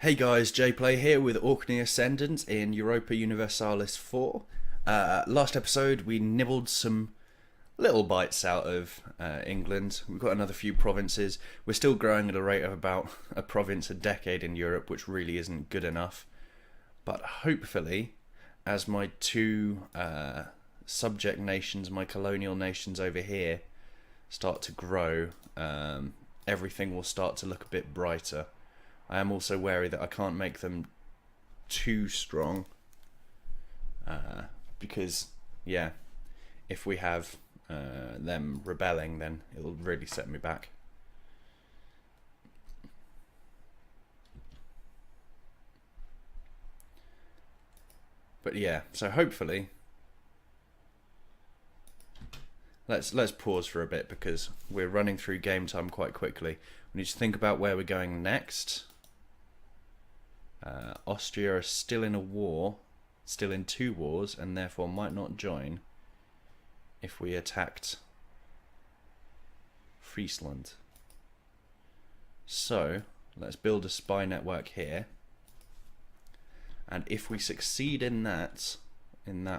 Hey guys, JPlay here with Orkney Ascendant in Europa Universalis IV. Last episode we nibbled some little bites out of England. We've got another few provinces. We're still growing at a rate of about a province a decade in Europe, which really isn't good enough. But hopefully, as my two subject nations, my colonial nations over here, start to grow, everything will start to look a bit brighter. I am also wary that I can't make them too strong because, yeah, if we have them rebelling, then it'll really set me back. But yeah, so hopefully, let's pause for a bit because we're running through game time quite quickly. We need to think about where we're going next. Austria are still in a war, still in two wars, and therefore might not join if we attacked Friesland. So, let's build a spy network here. And if we succeed in that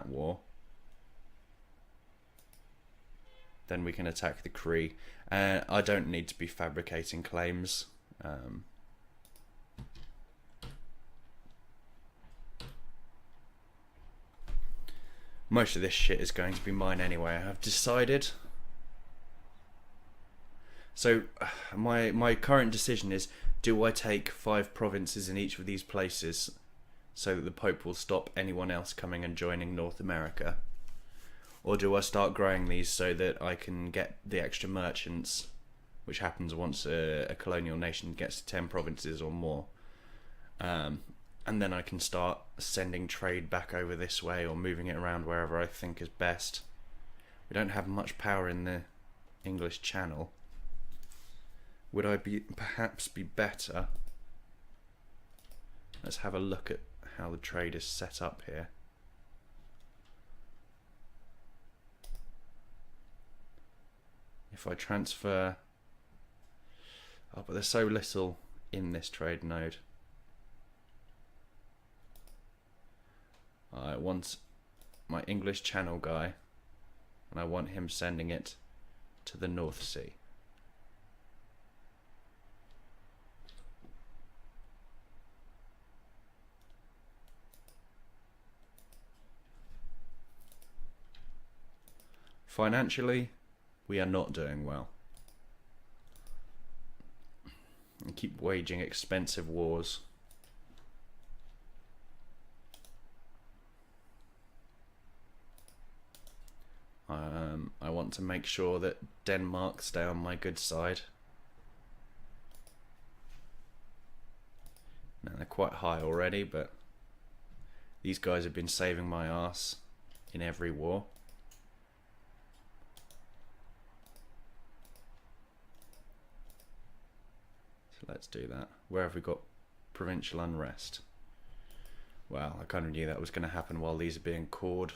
war, then we can attack the Cree. I don't need to be fabricating claims. Most of this shit is going to be mine anyway, I've decided. So, my current decision is, do I take 5 provinces in each of these places so that the Pope will stop anyone else coming and joining North America? Or do I start growing these so that I can get the extra merchants, which happens once a colonial nation gets to 10 provinces or more? And then I can start sending trade back over this way or moving it around wherever I think is best. We don't have much power in the English Channel. Would I perhaps be better? Let's have a look at how the trade is set up here. If I transfer... Oh, but there's so little in this trade node. I want my English Channel guy, and I want him sending it to the North Sea. Financially, we are not doing well. We keep waging expensive wars. I want to make sure that Denmark stay on my good side. Now they're quite high already, but these guys have been saving my ass in every war. So let's do that. Where have we got provincial unrest? Well, I kind of knew that was going to happen while these are being cored.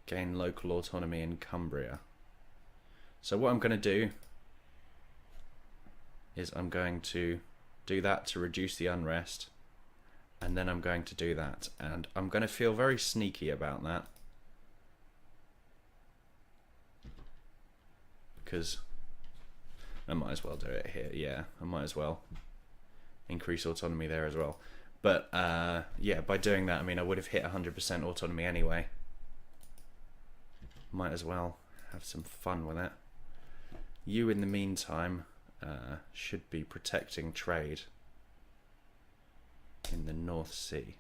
Gain local autonomy in Cumbria. So what I'm going to do is I'm going to do that to reduce the unrest, and then I'm going to do that, and I'm going to feel very sneaky about that because I might as well do it here. Yeah, I might as well increase autonomy there as well. But yeah, by doing that, I mean I would have hit 100% autonomy anyway. Might as well have some fun with it. You, in the meantime, should be protecting trade in the North Sea.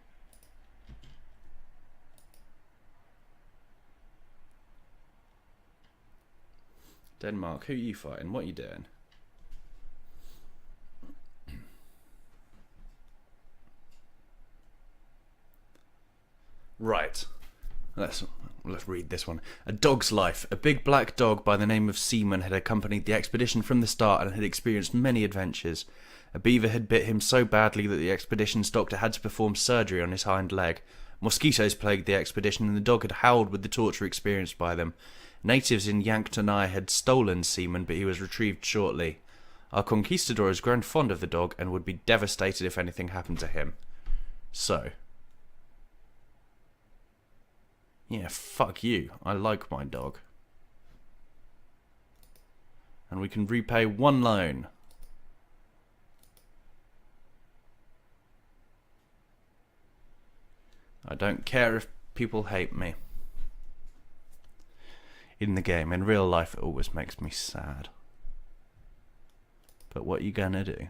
Denmark, who are you fighting? What are you doing? Right. Let's read this one. A dog's life. A big black dog by the name of Seaman had accompanied the expedition from the start and had experienced many adventures. A beaver had bit him so badly that the expedition's doctor had to perform surgery on his hind leg. Mosquitoes plagued the expedition and the dog had howled with the torture experienced by them. Natives in Yanktonai had stolen Seaman, but he was retrieved shortly. Our conquistador has grown fond of the dog and would be devastated if anything happened to him. So. Yeah, fuck you. I like my dog. And we can repay one loan. I don't care if people hate me. In the game, in real life, it always makes me sad. But what you gonna do?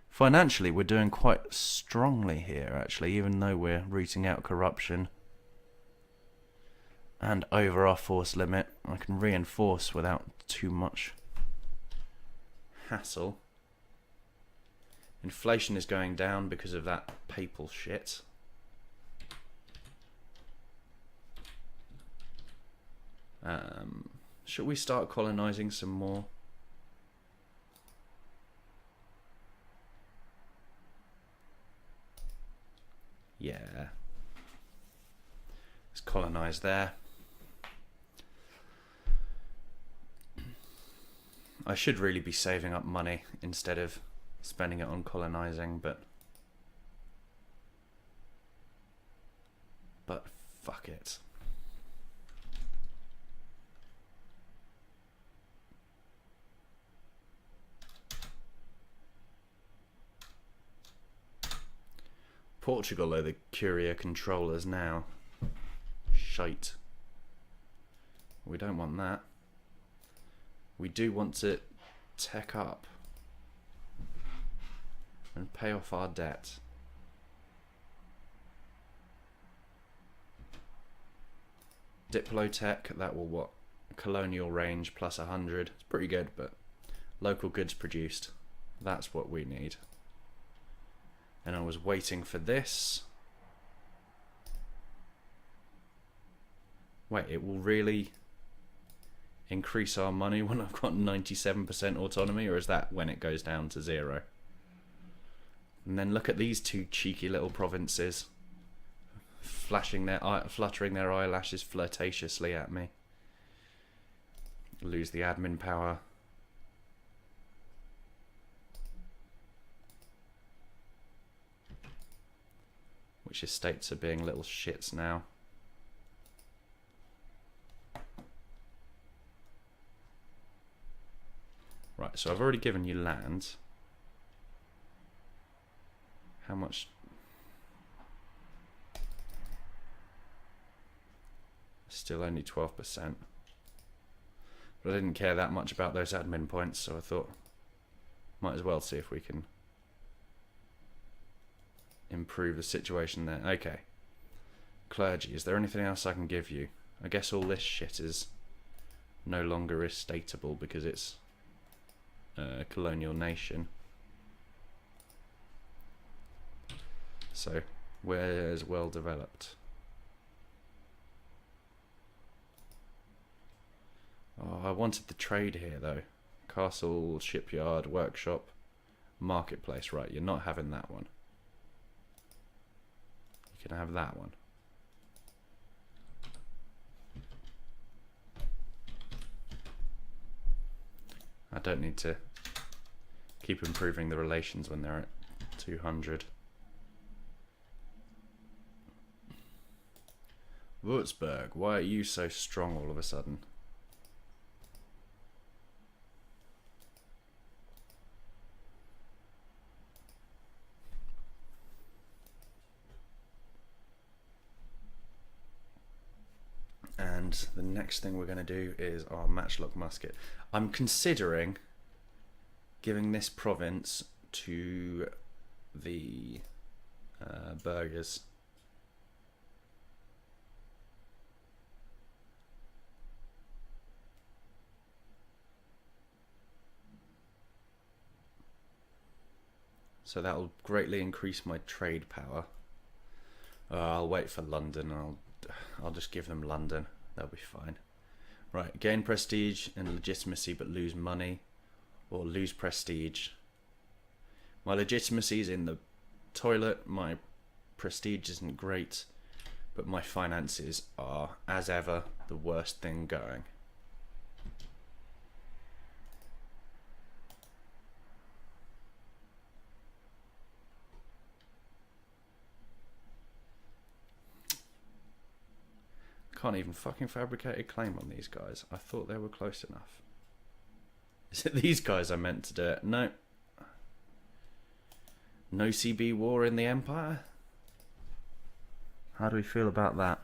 Financially, we're doing quite strongly here, actually, even though we're rooting out corruption. And over our force limit. I can reinforce without too much hassle. Inflation is going down because of that papal shit. Should we start colonizing some more? Yeah. Let's colonize there. I should really be saving up money instead of spending it on colonizing, but fuck it. Portugal are the courier controllers now. Shite. We don't want that. We do want to tech up and pay off our debt. Diplotech, that will what? Colonial range plus 100. It's pretty good, but local goods produced. That's what we need. And I was waiting for this. Wait, it will really increase our money when I've got 97% autonomy, or is that when it goes down to 0? And then look at these two cheeky little provinces fluttering their eyelashes flirtatiously at me. Lose the admin power. Which estates are being little shits now. Right, so I've already given you land. How much? Still only 12%. But I didn't care that much about those admin points, so I thought might as well see if we can improve the situation there. Okay. Clergy, is there anything else I can give you? I guess all this shit is no longer estatable because it's a colonial nation. So, where's well developed? Oh, I wanted the trade here though. Castle, shipyard, workshop, marketplace. Right, you're not having that one. You can have that one. I don't need to keep improving the relations when they're at 200. Würzburg, why are you so strong all of a sudden? And the next thing we're going to do is our matchlock musket. I'm considering giving this province to the burghers. So that'll greatly increase my trade power. I'll wait for London. I'll just give them London. That'll be fine. Right, gain prestige and legitimacy but lose money. Or lose prestige. My legitimacy is in the toilet. My prestige isn't great. But my finances are, as ever, the worst thing going. Can't even fucking fabricate a claim on these guys. I thought they were close enough. Is it these guys I meant to do it? No. No CB war in the Empire? How do we feel about that?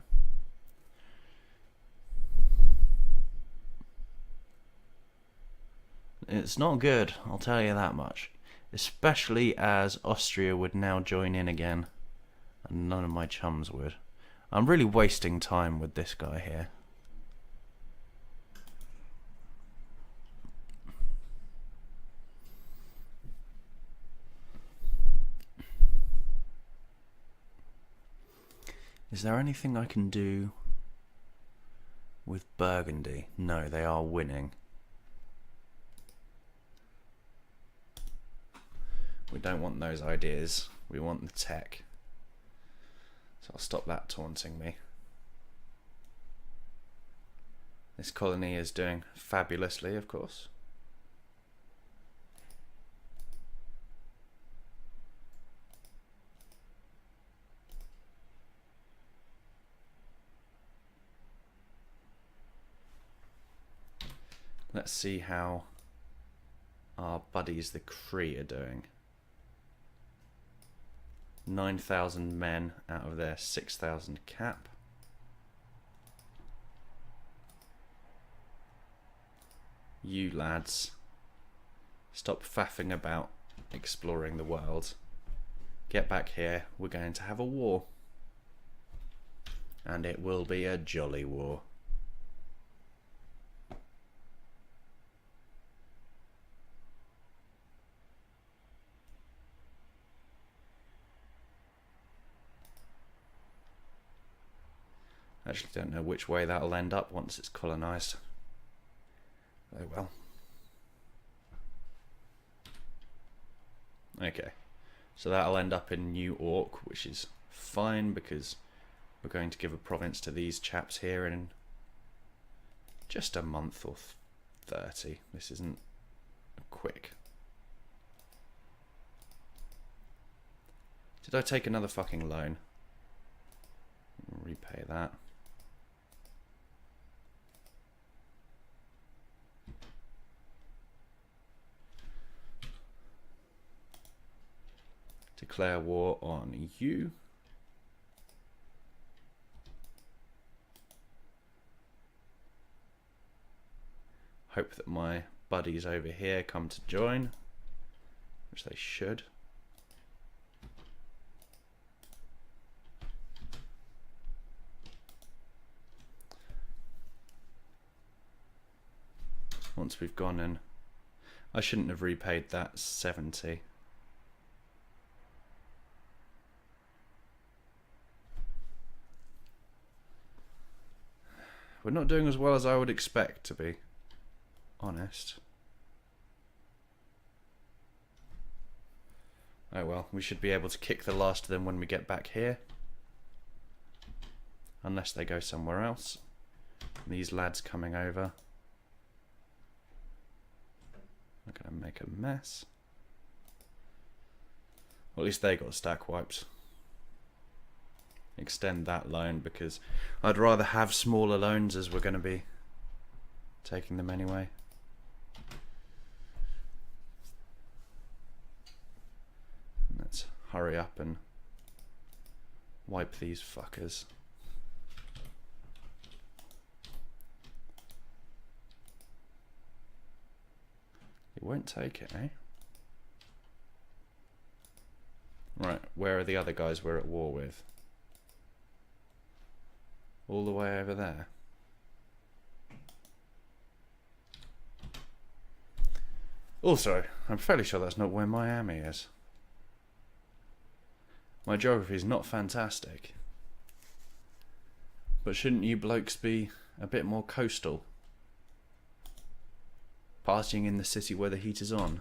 It's not good, I'll tell you that much. Especially as Austria would now join in again. And none of my chums would. I'm really wasting time with this guy here. Is there anything I can do with Burgundy? No, they are winning. We don't want those ideas. We want the tech. So I'll stop that taunting me. This colony is doing fabulously, of course. Let's see how our buddies the Cree are doing. 9,000 men out of their 6,000 cap. You lads, stop faffing about exploring the world. Get back here, we're going to have a war. And it will be a jolly war. I actually don't know which way that'll end up once it's colonised. Oh well. Okay, so that'll end up in New Ork, which is fine because we're going to give a province to these chaps here in just a month or 30. This isn't quick. Did I take another fucking loan? Repay that. Declare war on you. Hope that my buddies over here come to join, which they should. Once we've gone in, I shouldn't have repaid that 70. We're not doing as well as I would expect, to be honest. Oh well, we should be able to kick the last of them when we get back here. Unless they go somewhere else. These lads coming over are going to make a mess. Well, at least they got stack wiped. Extend that loan because I'd rather have smaller loans as we're going to be taking them anyway. Let's hurry up and wipe these fuckers. It won't take it, eh? Right, where are the other guys we're at war with? All the way over there. Also, I'm fairly sure that's not where Miami is. My geography is not fantastic. But shouldn't you blokes be a bit more coastal? Partying in the city where the heat is on.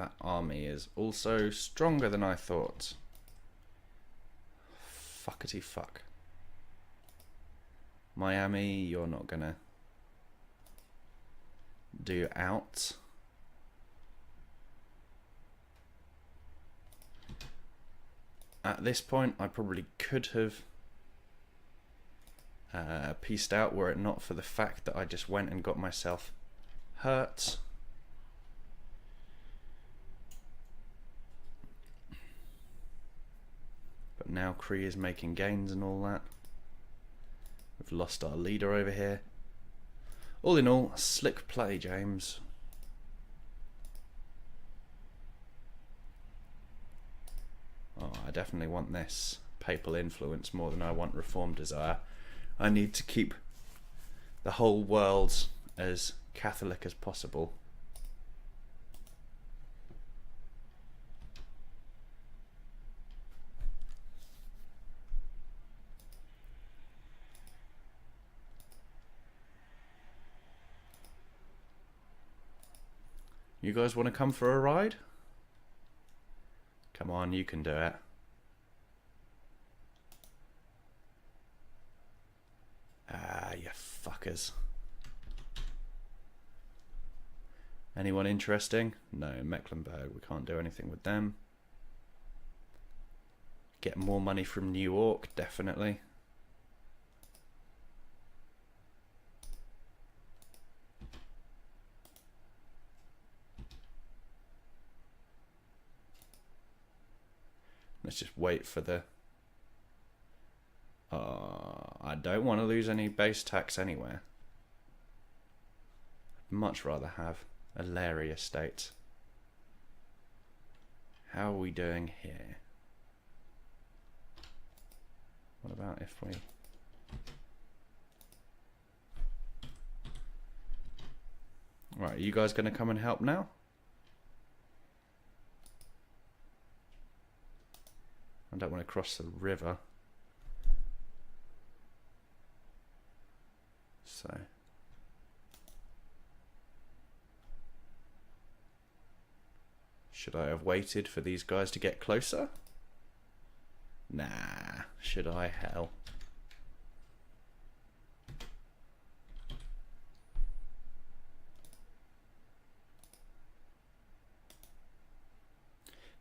That army is also stronger than I thought. Fuckety fuck. Miami, you're not gonna do out. At this point, I probably could have pieced out were it not for the fact that I just went and got myself hurt. But now Kree is making gains and all that. We've lost our leader over here. All in all, slick play, James. Oh, I definitely want this papal influence more than I want reform desire. I need to keep the whole world as Catholic as possible. You guys want to come for a ride? Come on, you can do it. Ah, you fuckers. Anyone interesting? No, Mecklenburg, we can't do anything with them. Get more money from New York, definitely. Let's just wait for the... I don't want to lose any base tax anywhere. I'd much rather have a Larry estate. How are we doing here? What about if we... Right, are you guys going to come and help now? I don't want to cross the river. So... Should I have waited for these guys to get closer? Nah, should I? Hell.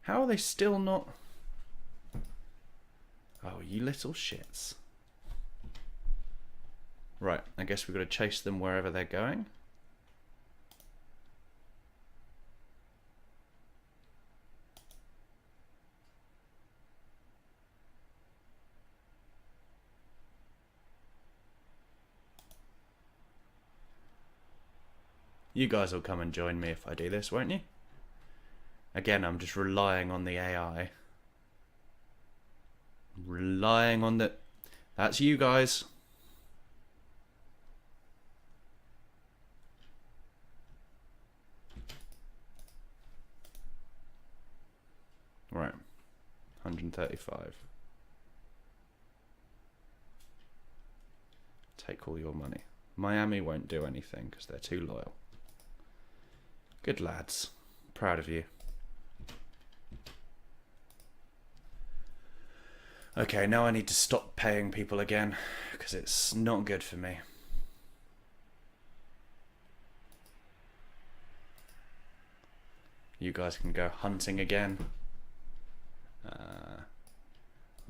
How are they still not... Oh, you little shits. Right, I guess we've got to chase them wherever they're going. You guys will come and join me if I do this, won't you? Again, I'm just relying on the AI. Relying on the... That's you guys. Right. 135. Take all your money. Miami won't do anything because they're too loyal. Good lads. Proud of you. Okay, now I need to stop paying people again because it's not good for me. You guys can go hunting again.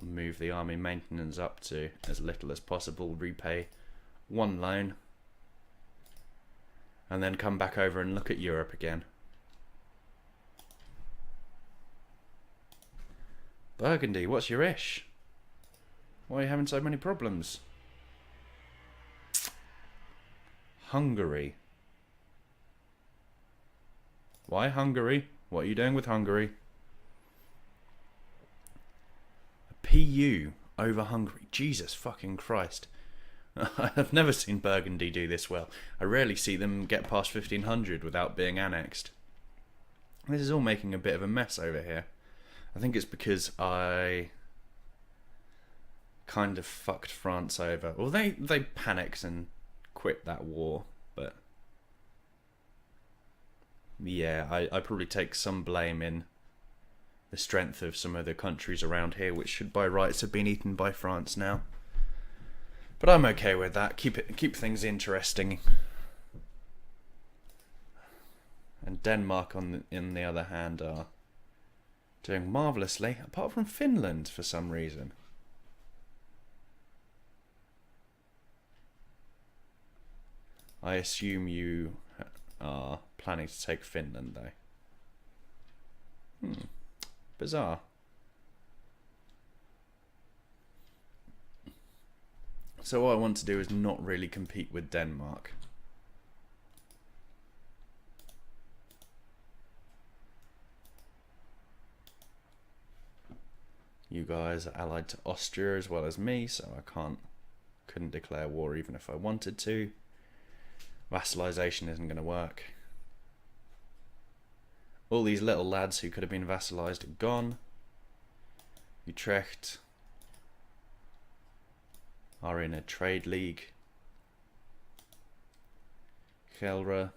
Move the army maintenance up to as little as possible. Repay one loan. And then come back over and look at Europe again. Burgundy, what's your ish? Why are you having so many problems? Hungary. Why Hungary? What are you doing with Hungary? A PU over Hungary. Jesus fucking Christ. I've never seen Burgundy do this well. I rarely see them get past 1500 without being annexed. This is all making a bit of a mess over here. I think it's because I kind of fucked France over. Well, they panicked and quit that war, but Yeah, I probably take some blame in the strength of some of the countries around here, which should by rights have been eaten by France now. But I'm okay with that. Keep things interesting. And Denmark, on the other hand, are doing marvellously, apart from Finland for some reason. I assume you are planning to take Finland, though. Bizarre. So what I want to do is not really compete with Denmark. You guys are allied to Austria as well as me, so I couldn't declare war even if I wanted to. Vassalization isn't going to work. All these little lads who could have been vassalized are gone. Utrecht are in a trade league. Gelre.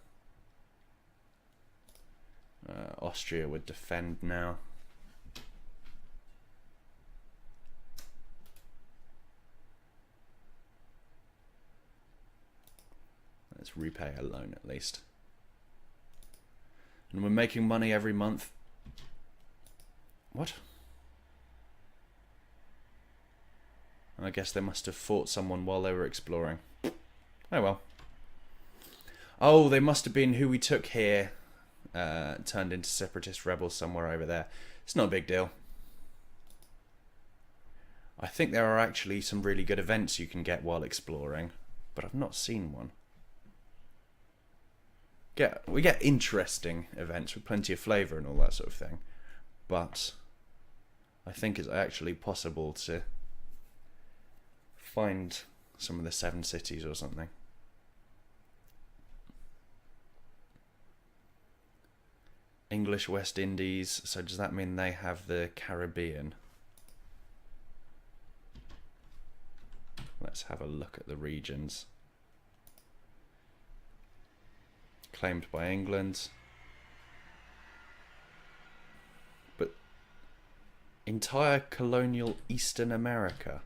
Austria would defend now. Let's repay a loan at least. And we're making money every month. What? I guess they must have fought someone while they were exploring. Oh well. Oh, they must have been who we took here. Turned into separatist rebels somewhere over there. It's not a big deal. I think there are actually some really good events you can get while exploring, but I've not seen one. We get interesting events with plenty of flavour and all that sort of thing, but I think it's actually possible to find some of the 7 cities or something. English West Indies, so does that mean they have the Caribbean? Let's have a look at the regions. Claimed by England. But entire colonial Eastern America.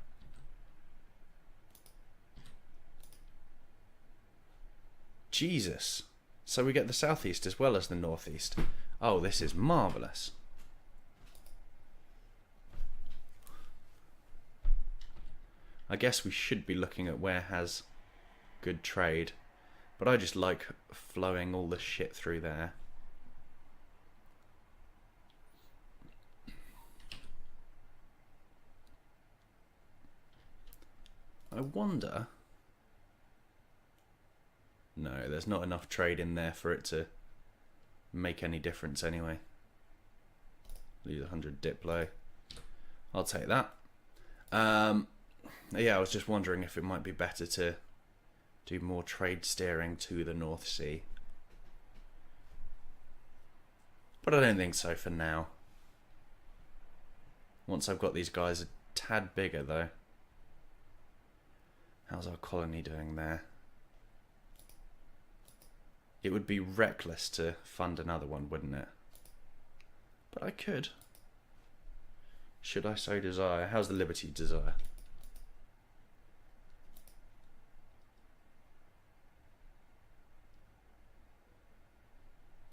Jesus. So we get the southeast as well as the northeast. Oh, this is marvellous. I guess we should be looking at where has good trade. But I just like flowing all the shit through there. I wonder... No, there's not enough trade in there for it to make any difference anyway. Lose 100 JPlay. I'll take that. Yeah, I was just wondering if it might be better to do more trade steering to the North Sea. But I don't think so for now. Once I've got these guys a tad bigger though. How's our colony doing there? It would be reckless to fund another one, wouldn't it? But I could. Should I so desire? How's the Liberty desire?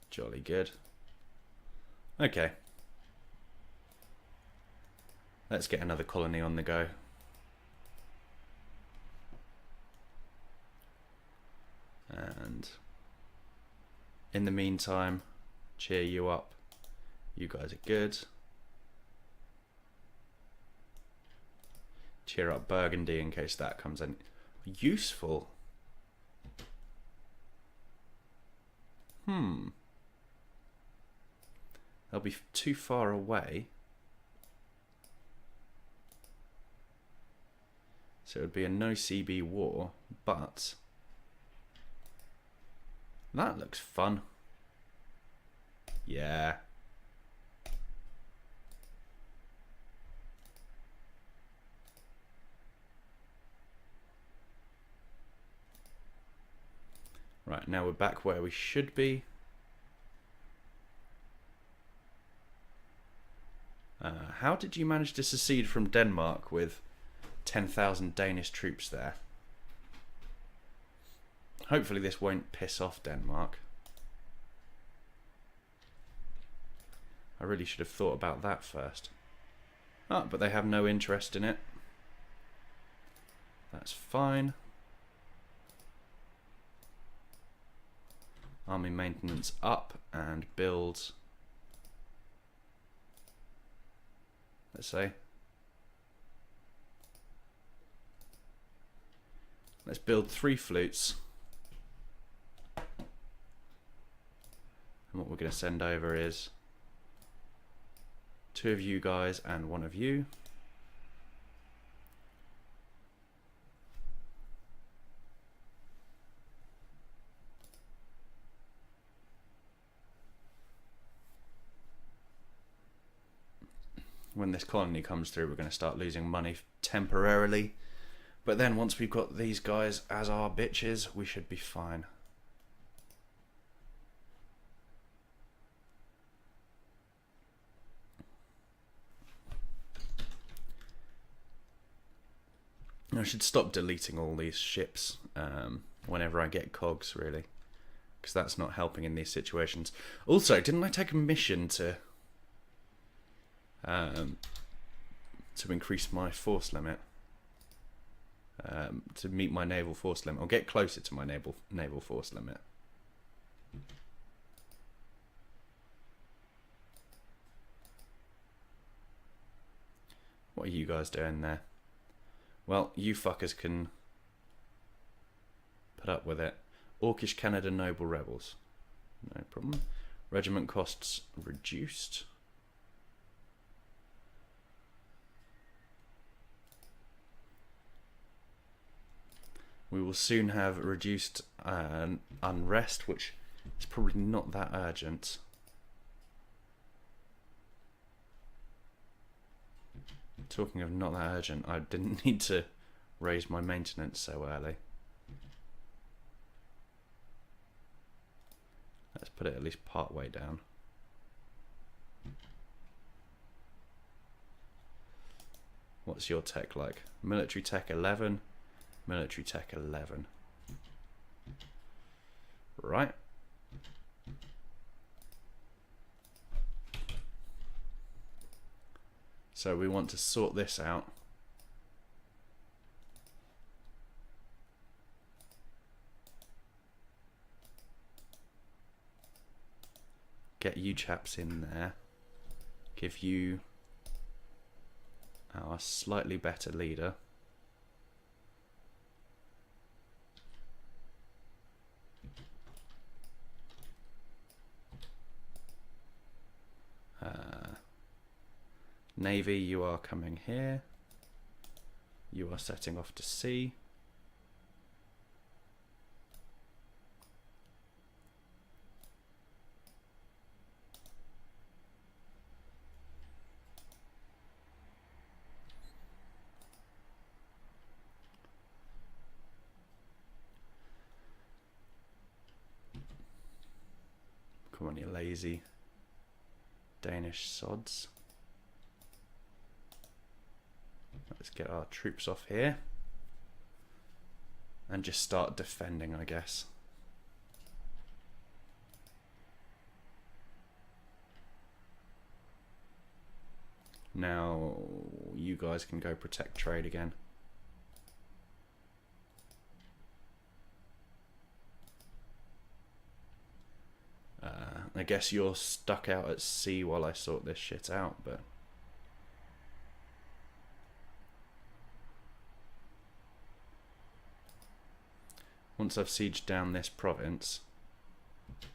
Jolly good. Okay. Let's get another colony on the go. And in the meantime, cheer you up. You guys are good. Cheer up Burgundy in case that comes in. Useful. They'll be too far away. So it would be a no CB war, but that looks fun. Yeah. Right, now we're back where we should be. How did you manage to secede from Denmark with 10,000 Danish troops there? Hopefully this won't piss off Denmark. I really should have thought about that first. Oh, but they have no interest in it. That's fine. Army maintenance up and build. Let's say. Let's build 3 flutes. And what we're going to send over is 2 of you guys and 1 of you. When this colony comes through, we're going to start losing money temporarily. But then once we've got these guys as our bitches, we should be fine. I should stop deleting all these ships whenever I get cogs, really. Because that's not helping in these situations. Also, didn't I take a mission to increase my force limit? To meet my naval force limit, or get closer to my naval force limit. What are you guys doing there? Well, you fuckers can put up with it. Orcish Canada Noble Rebels. No problem. Regiment costs reduced. We will soon have reduced unrest, which is probably not that urgent. Talking of not that urgent, I didn't need to raise my maintenance so early. Let's put it at least part way down. What's your tech like? Military tech 11. Military tech 11. Right. So we want to sort this out. Get you chaps in there. Give you our slightly better leader. Navy, you are coming here. You are setting off to sea. Come on, you lazy Danish sods. Let's get our troops off here and just start defending, I guess. Now you guys can go protect trade again. I guess you're stuck out at sea while I sort this shit out, but once I've sieged down this province,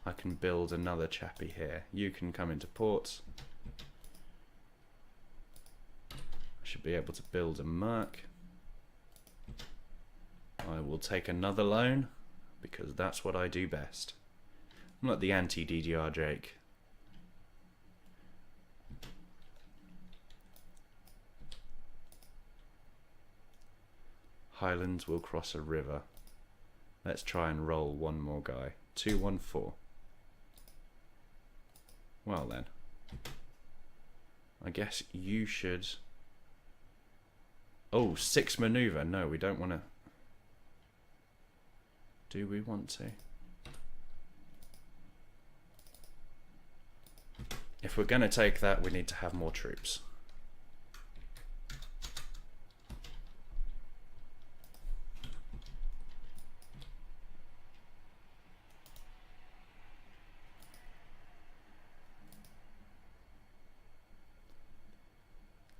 I can build another chappie here. You can come into port. I should be able to build a merc. I will take another loan, because that's what I do best. I'm like the anti-DDR Jake. Highlands will cross a river. Let's try and roll one more guy. 214. Well then. I guess you should... Oh, 6 maneuver. No, we don't want to... Do we want to? If we're going to take that, we need to have more troops.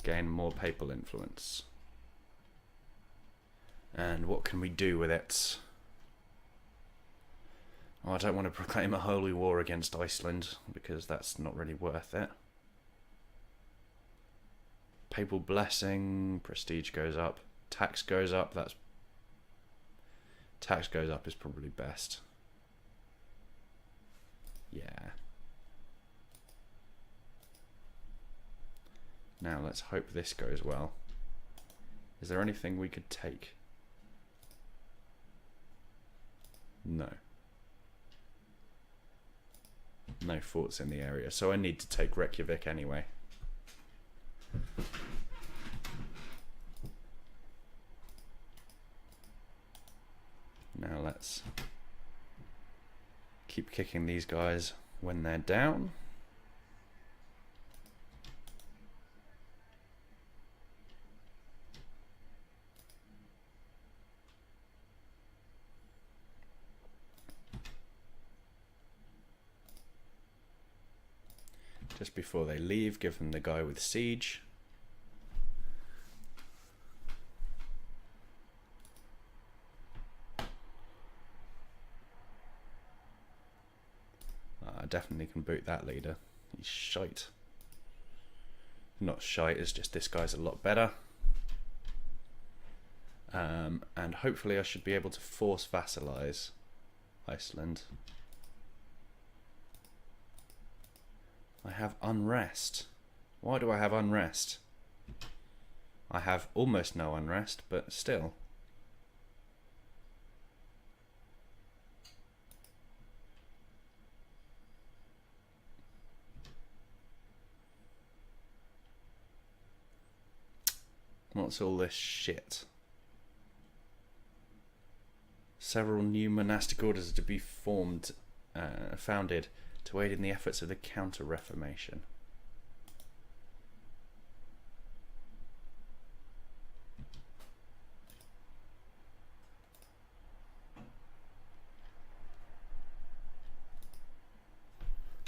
Gain more papal influence. And what can we do with it? Oh, I don't want to proclaim a holy war against Iceland, because that's not really worth it. Papal blessing, prestige goes up, tax goes up, tax goes up is probably best. Yeah. Now let's hope this goes well. Is there anything we could take? No. No forts in the area, so I need to take Reykjavik anyway. Now let's keep kicking these guys when they're down. Just before they leave, give them the guy with siege. I definitely can boot that leader. He's shite. Not shite, it's just this guy's a lot better. And hopefully I should be able to force vassalize Iceland. I have unrest. Why do I have unrest? I have almost no unrest, but still. What's all this shit? Several new monastic orders are to be founded to aid in the efforts of the Counter-Reformation.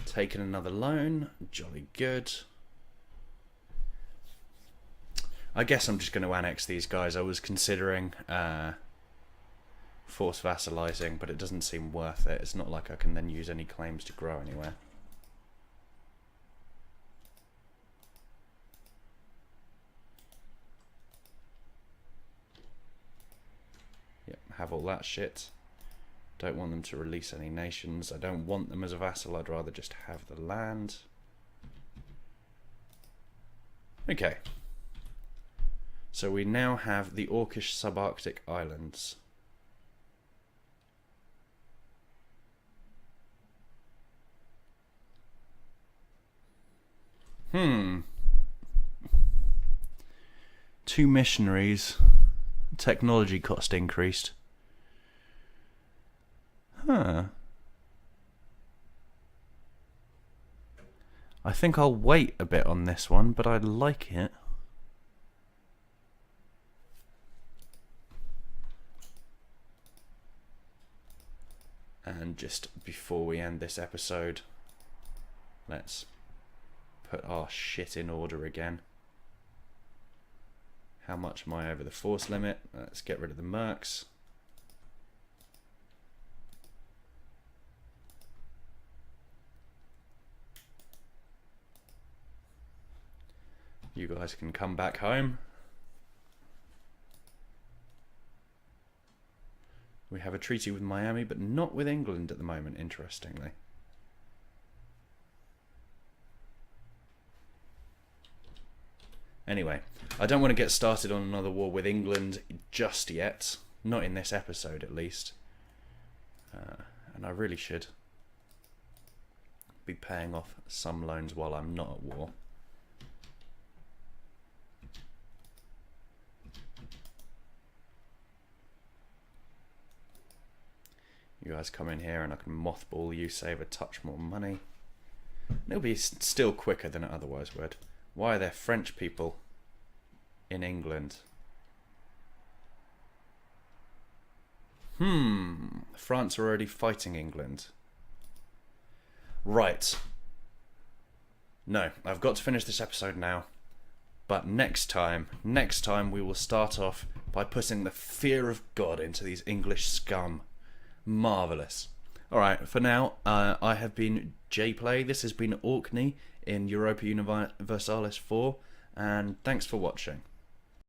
Taking another loan, jolly good. I guess I'm just going to annex these guys. I was considering force vassalizing, but it doesn't seem worth it. It's not like I can then use any claims to grow anywhere. Yep, have all that shit. Don't want them to release any nations. I don't want them as a vassal. I'd rather just have the land. Okay. So we now have the Orcish subarctic islands. Two missionaries. Technology cost increased. Huh. I think I'll wait a bit on this one, but I like it. And just before we end this episode, let's put our shit in order again. How much am I over the force limit? Let's get rid of the mercs. You guys can come back home. We have a treaty with Miami, but not with England at the moment, interestingly. Anyway, I don't want to get started on another war with England just yet. Not in this episode, at least. And I really should be paying off some loans while I'm not at war. You guys come in here and I can mothball you, save a touch more money. And it'll be still quicker than it otherwise would. Why are there French people in England? France are already fighting England. Right. No, I've got to finish this episode now. But next time we will start off by putting the fear of God into these English scum. Marvellous. Alright, for now, I have been JPlay. This has been Orkney in Europa Universalis IV. And thanks for watching.